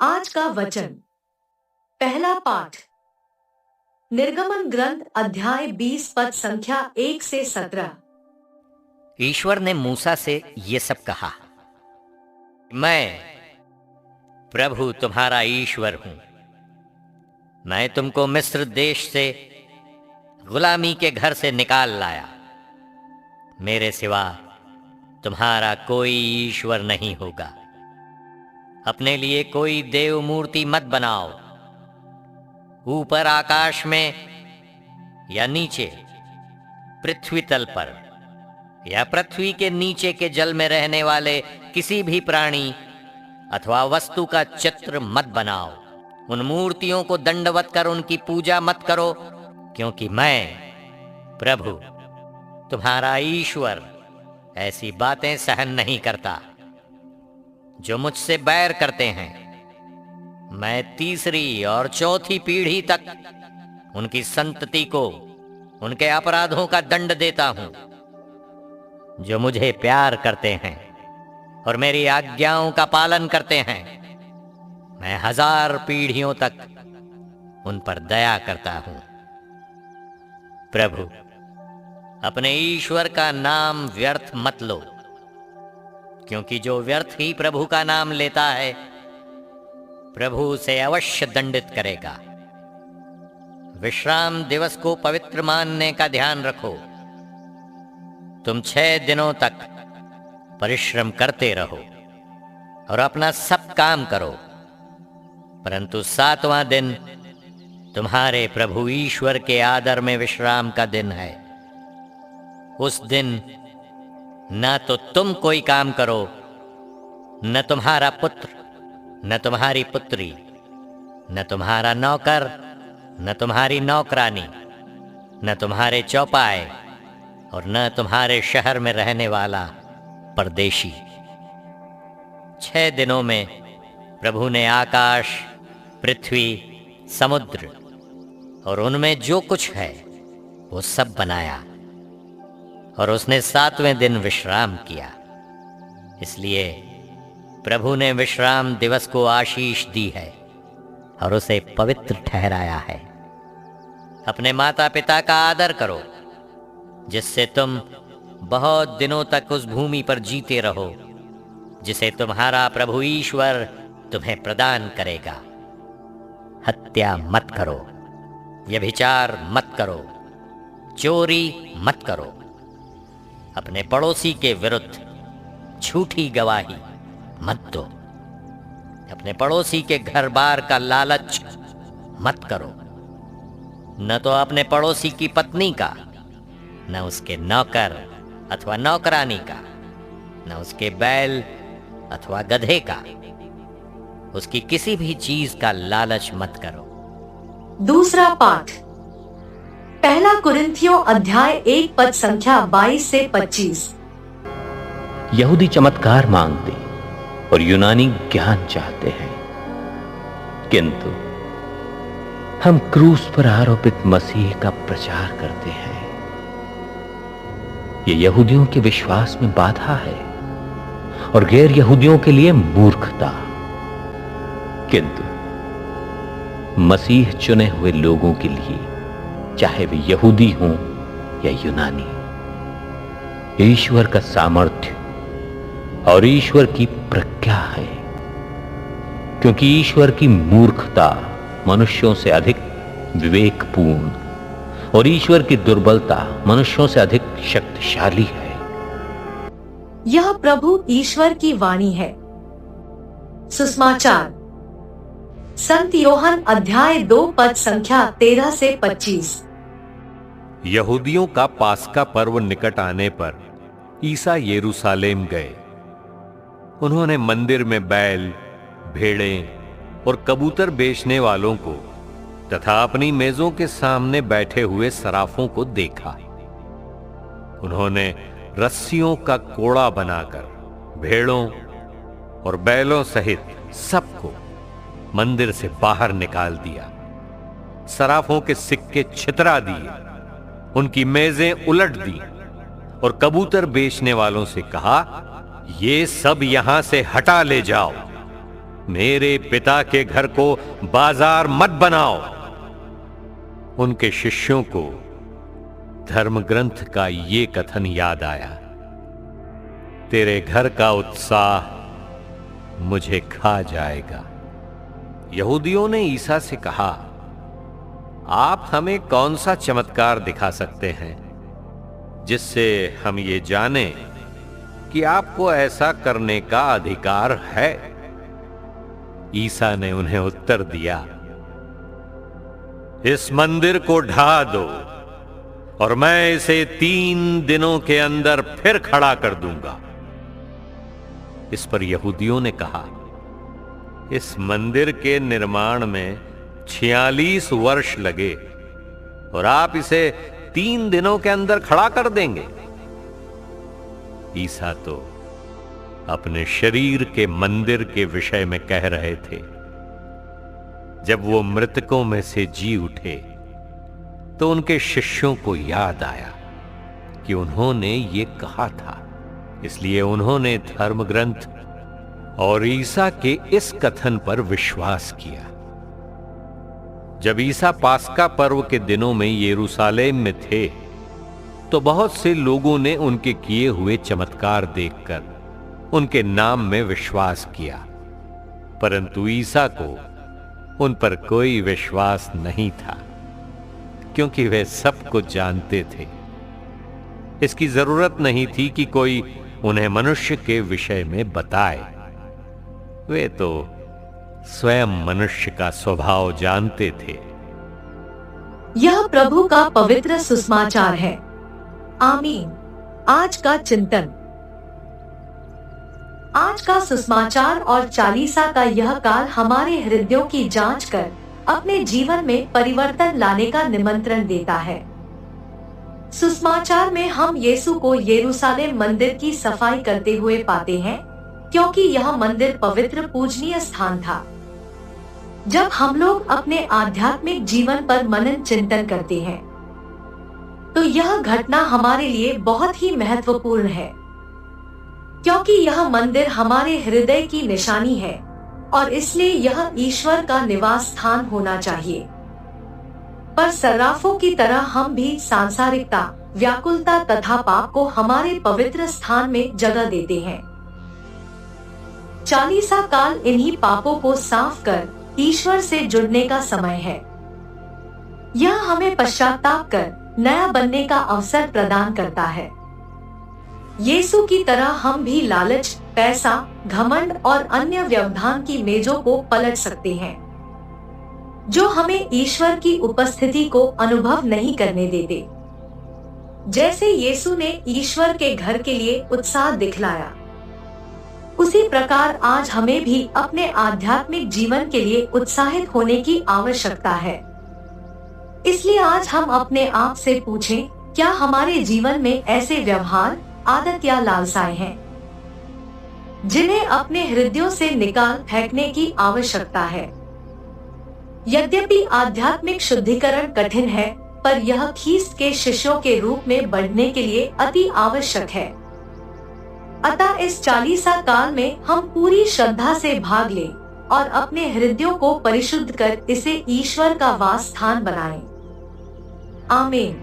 आज का वचन। पहला पाठ निर्गमन ग्रंथ अध्याय 20 पद संख्या 1 से 17। ईश्वर ने मूसा से ये सब कहा, मैं प्रभु तुम्हारा ईश्वर हूं। मैं तुमको मिस्र देश से गुलामी के घर से निकाल लाया। मेरे सिवा तुम्हारा कोई ईश्वर नहीं होगा। अपने लिए कोई देव मूर्ति मत बनाओ। ऊपर आकाश में या नीचे पृथ्वी तल पर या पृथ्वी के नीचे के जल में रहने वाले किसी भी प्राणी अथवा वस्तु का चित्र मत बनाओ। उन मूर्तियों को दंडवत कर उनकी पूजा मत करो, क्योंकि मैं प्रभु तुम्हारा ईश्वर ऐसी बातें सहन नहीं करता। जो मुझसे बैर करते हैं, मैं तीसरी और चौथी पीढ़ी तक उनकी संतति को उनके अपराधों का दंड देता हूं। जो मुझे प्यार करते हैं और मेरी आज्ञाओं का पालन करते हैं, मैं 1000 पीढ़ियों तक उन पर दया करता हूं। प्रभु अपने ईश्वर का नाम व्यर्थ मत लो, क्योंकि जो व्यर्थ ही प्रभु का नाम लेता है, प्रभु उसे अवश्य दंडित करेगा। विश्राम दिवस को पवित्र मानने का ध्यान रखो। तुम 6 दिनों तक परिश्रम करते रहो और अपना सब काम करो, परंतु 7वां दिन तुम्हारे प्रभु ईश्वर के आदर में विश्राम का दिन है। उस दिन न तो तुम कोई काम करो, न तुम्हारा पुत्र, न तुम्हारी पुत्री, न तुम्हारा नौकर, न तुम्हारी नौकरानी, न तुम्हारे चौपाए और न तुम्हारे शहर में रहने वाला परदेशी। 6 दिनों में प्रभु ने आकाश, पृथ्वी, समुद्र और उनमें जो कुछ है वो सब बनाया, और उसने 7वें दिन विश्राम किया। इसलिए प्रभु ने विश्राम दिवस को आशीष दी है और उसे पवित्र ठहराया है। अपने माता पिता का आदर करो, जिससे तुम बहुत दिनों तक उस भूमि पर जीते रहो जिसे तुम्हारा प्रभु ईश्वर तुम्हें प्रदान करेगा। हत्या मत करो, व्यभिचार मत करो, चोरी मत करो, अपने पड़ोसी के विरुद्ध झूठी गवाही मत दो, अपने पड़ोसी के घर बार का लालच मत करो। न तो अपने पड़ोसी की पत्नी का, न उसके नौकर अथवा नौकरानी का, न उसके बैल अथवा गधे का, उसकी किसी भी चीज का लालच मत करो। दूसरा पाठ पहला कुरिन्थियों अध्याय 1 पद संख्या 22 से 25। यहूदी चमत्कार मांगते और यूनानी ज्ञान चाहते हैं, किंतु हम क्रूस पर आरोपित मसीह का प्रचार करते हैं। यह यहूदियों के विश्वास में बाधा है और गैर यहूदियों के लिए मूर्खता, किंतु मसीह चुने हुए लोगों के लिए, चाहे वे यहूदी हों या यूनानी, ईश्वर का सामर्थ्य और ईश्वर की प्रज्ञा है, क्योंकि ईश्वर की मूर्खता मनुष्यों से अधिक विवेकपूर्ण और ईश्वर की दुर्बलता मनुष्यों से अधिक शक्तिशाली है। यह प्रभु ईश्वर की वाणी है। सुसमाचार संत योहन अध्याय 2 पद संख्या 13 से 25। यहूदियों का पास्का पर्व निकट आने पर ईसा यरूशलेम गए। उन्होंने मंदिर में बैल, भेड़ें और कबूतर बेचने वालों को तथा अपनी मेजों के सामने बैठे हुए सराफों को देखा। उन्होंने रस्सियों का कोड़ा बनाकर भेड़ों और बैलों सहित सबको मंदिर से बाहर निकाल दिया। सराफों के सिक्के छितरा दिए, उनकी मेजें उलट दी और कबूतर बेचने वालों से कहा, ये सब यहां से हटा ले जाओ। मेरे पिता के घर को बाजार मत बनाओ। उनके शिष्यों को धर्म ग्रंथ का ये कथन याद आया, तेरे घर का उत्साह मुझे खा जाएगा। यहूदियों ने ईसा से कहा, आप हमें कौन सा चमत्कार दिखा सकते हैं जिससे हम ये जानें कि आपको ऐसा करने का अधिकार है? ईसा ने उन्हें उत्तर दिया, इस मंदिर को ढा दो और मैं इसे 3 दिनों के अंदर फिर खड़ा कर दूंगा। इस पर यहूदियों ने कहा, इस मंदिर के निर्माण में 46 वर्ष लगे और आप इसे 3 दिनों के अंदर खड़ा कर देंगे? ईसा तो अपने शरीर के मंदिर के विषय में कह रहे थे। जब वो मृतकों में से जी उठे तो उनके शिष्यों को याद आया कि उन्होंने ये कहा था, इसलिए उन्होंने धर्म ग्रंथ और ईसा के इस कथन पर विश्वास किया। जब ईसा पास्का पर्व के दिनों में यरूशलेम में थे तो बहुत से लोगों ने उनके किए हुए चमत्कार देखकर उनके नाम में विश्वास किया, परंतु ईसा को उन पर कोई विश्वास नहीं था, क्योंकि वे सब कुछ जानते थे। इसकी जरूरत नहीं थी कि कोई उन्हें मनुष्य के विषय में बताए, वे तो स्वयं मनुष्य का स्वभाव जानते थे। यह प्रभु का पवित्र सुसमाचार है। आमीन। आज का चिंतन। आज का सुसमाचार और चालीसा का यह काल हमारे हृदयों की जांच कर अपने जीवन में परिवर्तन लाने का निमंत्रण देता है। सुसमाचार में हम यीशु को यरूशलेम मंदिर की सफाई करते हुए पाते हैं, क्योंकि यह मंदिर पवित्र पूजनीय स्थान था। जब हम लोग अपने आध्यात्मिक जीवन पर मनन चिंतन करते हैं तो यह घटना हमारे लिए बहुत ही महत्वपूर्ण है, क्योंकि यह मंदिर हमारे हृदय की निशानी है और इसलिए यह ईश्वर का निवास स्थान होना चाहिए। पर सर्राफों की तरह हम भी सांसारिकता, व्याकुलता तथा पाप को हमारे पवित्र स्थान में जगह देते हैं। चालीसा काल इन्हीं पापों को साफ कर ईश्वर से जुड़ने का समय है। यह हमें पश्चाताप कर नया बनने का अवसर प्रदान करता है। यीशु की तरह हम भी लालच, पैसा, घमंड और अन्य व्यवधान की मेजों को पलट सकते हैं, जो हमें ईश्वर की उपस्थिति को अनुभव नहीं करने देते। जैसे यीशु ने ईश्वर के घर के लिए उत्साह दिखलाया, उसी प्रकार आज हमें भी अपने आध्यात्मिक जीवन के लिए उत्साहित होने की आवश्यकता है। इसलिए आज हम अपने आप से पूछें, क्या हमारे जीवन में ऐसे व्यवहार, आदत या लालसाएं हैं जिन्हें अपने हृदयों से निकाल फेंकने की आवश्यकता है? यद्यपि आध्यात्मिक शुद्धिकरण कठिन है, पर यह ख्रीस्त के शिष्यों के रूप में बढ़ने के लिए अति आवश्यक है। अतः इस चालीसा काल में हम पूरी श्रद्धा से भाग लें और अपने हृदयों को परिशुद्ध कर इसे ईश्वर का वास स्थान बनाएं। आमीन।